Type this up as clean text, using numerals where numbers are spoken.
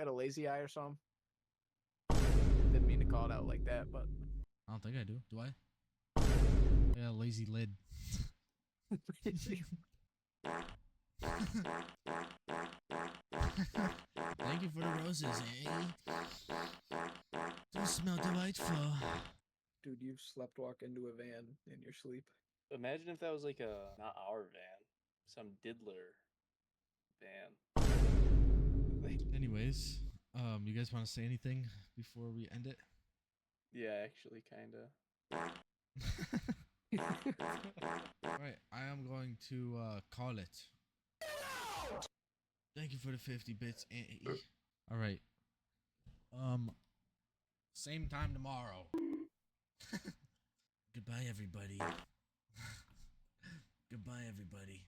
got a lazy eye or something? Didn't mean to call it out like that, but I don't think I do. Do I? Yeah, lazy lid. Thank you for the roses, eh? Do smell delightful. dude, you slept walk into a van in your sleep. Imagine if that was like a not our van, some diddler van. Anyways, you guys want to say anything before we end it? Yeah, actually, kinda. Right, I am going to call it. Thank you for the 50 bits, eh? All right. Same time tomorrow. Goodbye, everybody. Goodbye, everybody.